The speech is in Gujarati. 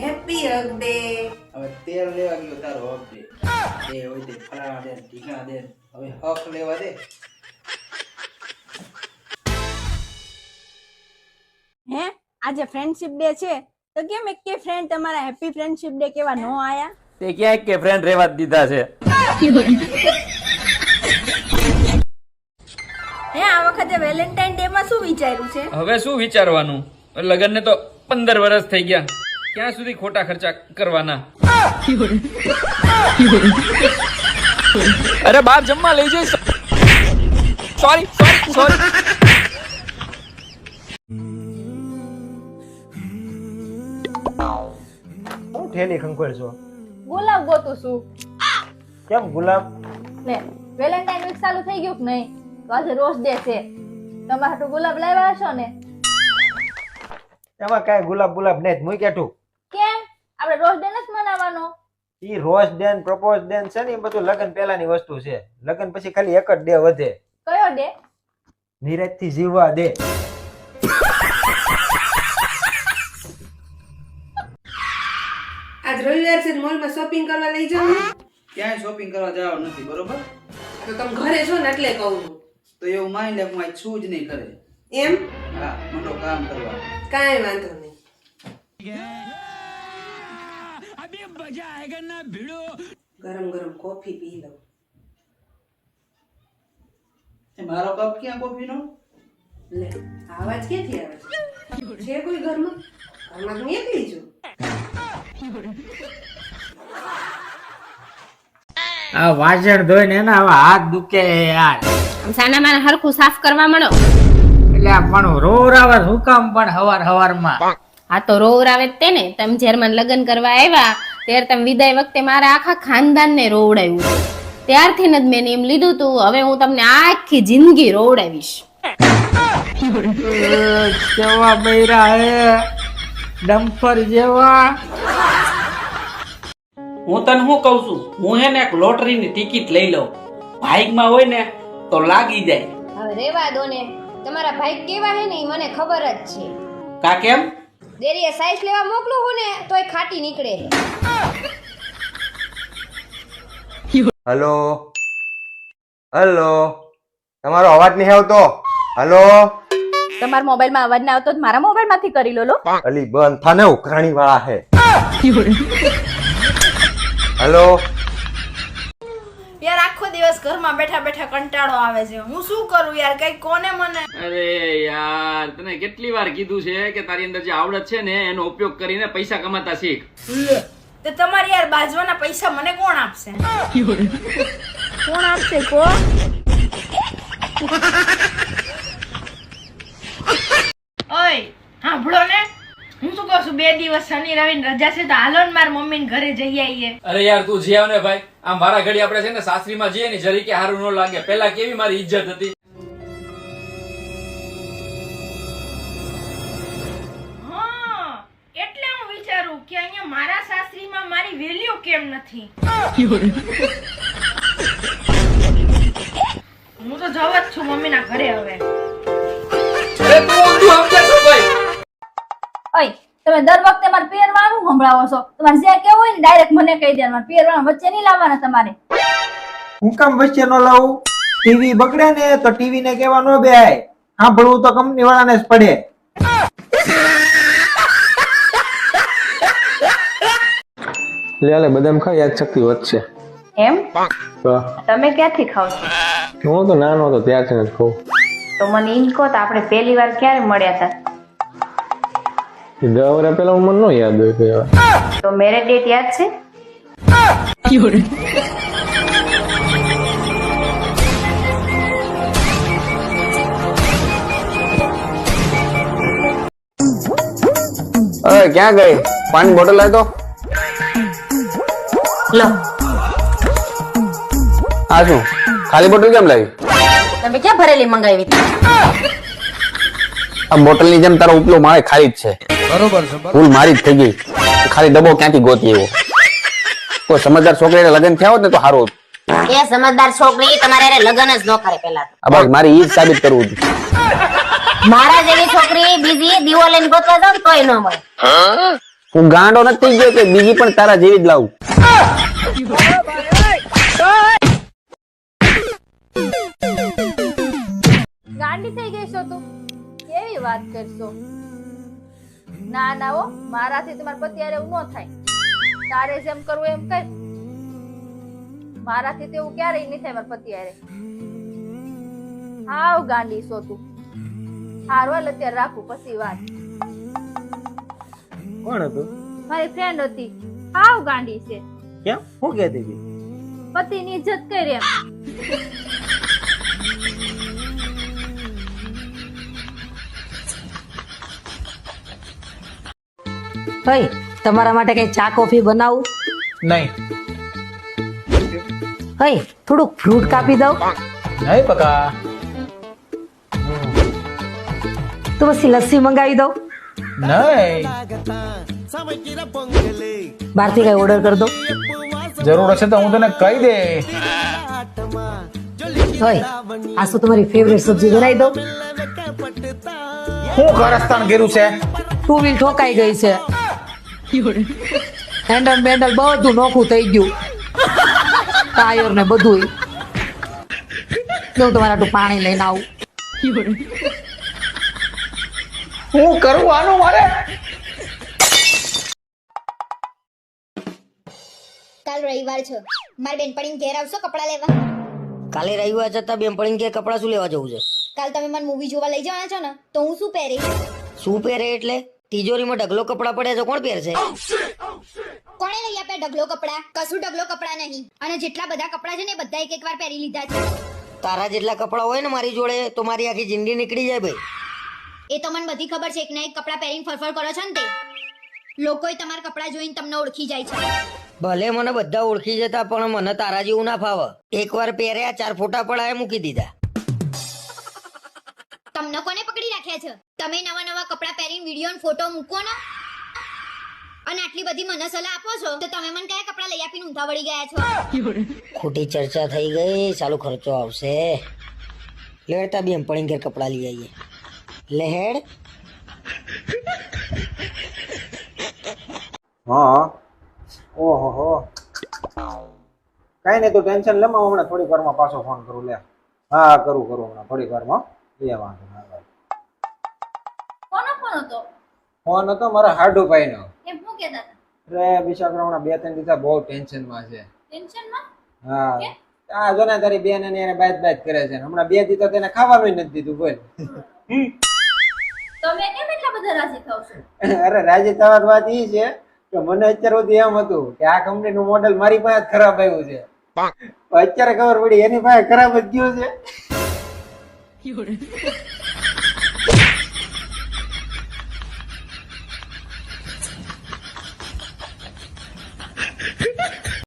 Happy hug day. હવે તેલ લેવા ગયો તારો હક દે. એ હોય તે ફલાણા દે ઢીકણા દે હવે હક લેવા દે. હે આજે ફ્રેન્ડશિપ ડે છે તો કેમ એક કે ફ્રેન્ડ તમારા હેપી ફ્રેન્ડશિપ ડે કેવા નો આયા? તે ક્યાંક કે ફ્રેન્ડ રેવા જ દીધા છે. હે આ વખતે વેલેન્ટાઇન ડે માં શું વિચાર્યું છે? હવે શું વિચારવાનું, લગ્ન ને તો 15 વર્ષ થઈ ગયા, ક્યાં સુધી ખોટા ખર્ચા કરવાના. અરે બાપ જમવા લઈ જઈશ. Sorry sorry sorry. હું ઠેલી ખંખોળ છો? ગુલાબ ગોતું છું. કેમ ગુલાબ? લે વેલેન્ટાઇન વીક ચાલુ થઈ ગયું કે નહીં? તો આજે રોઝ ડે છે, તમારે હાટુ ગુલાબ લાવ્યા હશો ને? એમાં કાંઈ ગુલાબ ને જ મૂક્યા તું. કેમ આપણે રોઝ ડે નથી મનાવવાનો? ઈ રોઝ ડે ને પ્રપોઝ ડે છે ને એ બધું લગ્ન પહેલાની વસ્તુ છે. લગ્ન પછી ખાલી એક જ ડે વધે, કયો ડે? નિરાંતથી જીવવા દે. આજ રવિવાર છે, મોલમાં શોપિંગ કરવા લઈ જાવ. ક્યાંય શોપિંગ કરવા જવાનું નથી, બરોબર? તો તમે ઘરે છો ને એટલે કહું છું. તો એવું માની લે હું આજ છું જ નહીં કરે. એમ હા, મોટો કામ કરવા. કાંઈ વાંધો નહીં. ગરમ ગરમ કોફી પી લઉં. એ મારો કપ ક્યાં કોફીનો? લે આવાજ ક્યાંથી આવે છે? છે કોઈ ઘરમાં? ઘરમાં હું એકલી છું. આ વાસણ ધોઈને એના હવે હાથ દુખે યાર. આમ સાના માના હરખું સાફ કરવા માંડો. એટલે આ પણ રોવરાવા શું કામ પણ હવારમાં? આ તો રોવરાવે જ તે ને. તમે જ્યારે મને લગ્ન કરવા આવ્યા ત્યારે તમે વિદાય વખતે મારા આખા ખાનદાનને રોવડાવ્યું હતું. ત્યારથી જ મેં એમ લીધું તું હવે હું તમને આખી જિંદગી રોવડાવીશ. કેવા બૈરા હે, ડમ્પર જેવા. હું તને શું કઉ છું, હું હે ને એક લોટરીની ટિકિટ લઈ લઉં. બાઇકમાં હોય ને તો લાગી જાય. હવે રેવા દો ને, તમારા ભાઈ કેવા હે ને ઈ મને ખબર જ છે. કા કેમ? દેરીએ સાઈઝ લેવા મોકલું હું ને તોય ખાટી નીકળે. હલો હલો, તમારો અવાજ નહીં આવતો. હલો, તમારા મોબાઈલમાં અવાજ ના આવતો તો મારા મોબાઈલમાંથી કરી લો. અલી બંધ થાને, ઉઘરાણી વાળા હે. હલો યાર આખો દિવસ ઘરમાં બેઠા બેઠા કંટાળો આવે છે, હું શું કરું યાર? કઈ કોને મને. અરે યાર તને કેટલી વાર કીધું છે કે તારી અંદર જે આવડત છે ને એનો ઉપયોગ કરીને પૈસા કમાતા શીખ. તે તમારી યાર બાજવાના પૈસા મને કોણ આપશે? કોણ આપશે કો? ઓય સાંભળો ને, હું શું કહું છું, 2 દિવસ શનિ રવિ રજા છે તો હાલો ને મારા મમ્મી ને ઘરે જઈ આવીએ. અરે યાર તું જી આવ ને ભાઈ. આમ મારા ઘડી આપણે છે ને સાસરીમાં જઈએ ને જરી કે હારું ન લાગે. પેલા કેવી મારી ઇજ્જત હતી. હા એટલે હું વિચારું કે અહીંયા મારા સાસરીમાં મારી વેલ્યુ કેમ નથી. હું તો જવ જ છું મમ્મી ના ઘરે હવે. અરે તું ઊંધું સમજે છો ભાઈ. ઓય તમે દર વખતે મારે પહેરવાનું સંભળાવો છો. તમારે જે કેવું હોય ને ડાયરેક્ટ મને કહી દેવાનું. પહેરવાનું વચ્ચે નહીં લાવવાના તમારે. હું કામ વચ્ચે ન લાવું? ટીવી બગડે ને તો ટીવી ને કેવા ન બેહાય. સાંભળવું તો કંપની વાળાને જ પડે. લે બદામ ખાઈ યાદ શક્તિ વધશે. એમ તો તમે ક્યાંથી ખાવ છો? હું તો નાનો હતો ત્યારથી જ ખાઉં. તો મને ઈ કહો તો આપણે પહેલી વાર ક્યારે મળ્યા હતા? 10 વર્ષ પહેલા મને નો યાદ હોય કઈ વાર. તો મેરેજ ડેટ યાદ છે? અરે ક્યાં ગઈ? પાણી બોટલ લાય તો. લો આ શું ખાલી બોટલ કેમ લાવી? તમે ક્યાં ભરેલી મંગાવી હતી? આ બોટલ ની જેમ તારો ઉપલો માળે ખાલી જ છે. બરોબર છે. ભૂલ મારી જ થઈ ગઈ. ખાલી ડબ્બો ક્યાંથી ગોતી એવો. કોઈ સમજદાર છોકરીને લગ્ન થયા હોત ને તો સારું. એ સમજદાર છોકરી તમારે લગ્ન જ ન કરે પેલા. બસ મારી ઈ જ સાબિત કરવું હતું. મારા જેવી છોકરી બીજી દીવો લઈને ગોતવા જાવ તોય ન મળે. હું ગાંડો નથી થઈ ગયો કે બીજી પણ તારા જેવી જ લાવું? ગાંડી થઈ ગઈ છો તું? કેવી વાત કરશો? ના ના હો, મારાથી તમારા પતિ હારે એવું ન થાય. તારે જેમ કરવું એમ કર. મારાથી તેવું ક્યારેય નહીં થાય મારા પતિ હારે. હાવ ગાંડી છો તું. હારું હાલ અત્યારે રાખું, પછી વાત. કોણ હતું? મારી ફ્રેન્ડ હતી, હાવ ગાંડી છે. કેમ? શું કહેતી હતી? પતિની ઇજ્જત કરી એમ. ભાઈ તમારા માટે કઈ ચા કોફી બનાવું? નહીં. ભાઈ થોડુંક ફ્રૂટ કાપી દઉં? નહીં બકા. તો પછી લસ્સી મંગાવી દઉં? નહીં. બહારથી કઈ ઓર્ડર કરી દઉં? જરૂર હશે તો હું તને કહી દે. ભાઈ આ શું તમારી ફેવરેટ સબ્જી બનાવી દઉં? શું કારસ્તાન કર્યું છે? ટુ વ્હીલ ઠોકાઈ ગઈ છે, હેન્ડલ બેન્ડલ બધું નોખું થઈ ગયું, ટાયર ને બધું. હું તમારા હાટું પાણી લઈને આવું. શું કરવું આનું મારે? કાલ રવિવાર છે, મારી બેનપણી ઘેર આવશો કપડાં લેવા? કાલે રવિવાર જતા બેનપણી કે કપડા શું લેવા જવું છે? કાલ તમે મને મૂવી જોવા લઈ જવાના છો ને, તો હું શું પહેરીશ? શું પહેરે એટલે? તિજોરીમાં ઢગલો કપડા પડ્યા છે, કોણ પહેરશે? કોણે લઈ આપ્યા ઢગલો કપડા? કશું ઢગલો કપડા નહીં, અને જેટલા બધા કપડા છે ને એ બધા એક વાર પહેરી લીધા છે. તારા જેટલા કપડા હોય ને મારી જોડે તો મારી આખી જિંદગી નીકળી જાય ભાઈ. એ તો મને બધી ખબર છે, એક ના એક કપડા પહેરીને ફરફર કરો છો ને તે લોકોય તમારા કપડા જોઈને તમને ઓળખી જાય છે. ભલે મને બધા ઓળખી જતા પણ મને તારા જેવું ના ફાવે. એકવાર પહેર્યા 4 ફોટા પડાય મૂકી દીધા. તમને કોને પકડી રાખ્યા છે? તમે નવા નવા કપડા પહેરીને વિડીયો અને ફોટો મૂકો ને, અને આટલી બધી મને સલાહ આપો છો, તો તમે મને કયા કપડા લઈ આપીને ઊંધા વળી ગયા છો? ખોટી ચર્ચા થઈ ગઈ, ચાલુ ખર્ચો આવશે. લેડતા બી એમ પડી ઘેર કપડા લઈ આવીએ. લેહેડ. હા. ઓહો હો. કઈ નહીં, તું ટેન્શન લેમાં. હમણાં થોડી વારમાં પાછો ફોન કરું. લે. હા કરું હમણાં થોડી વારમાં. એ વાંધો ના. કોનો ફોન હતો? ફોન હતો મારા હાડુભાઈનો. એમ શું કહેતા હતા? અરે બિચારા હમણાં 2-3 દિવસ બહુ ટેન્શનમાં છે. ટેન્શનમાં? હા. આ જો ને તારી બેન અને એને બાત કરે છે. હમણાં 2 દિવસ તો તેને ખાવાનું નથી દીધું. બોલ. તમે કેમ એટલા બધા રાજી થાવ છો? અરે રાજી થવાની વાત ઈ છે કે મને અત્યાર સુધી એમ હતું કે આ કંપનીનું મોડેલ મારી પાસે જ ખરાબ આવ્યું છે. અત્યારે ખબર પડી એની પાસે ખરાબ જ ગયું છે.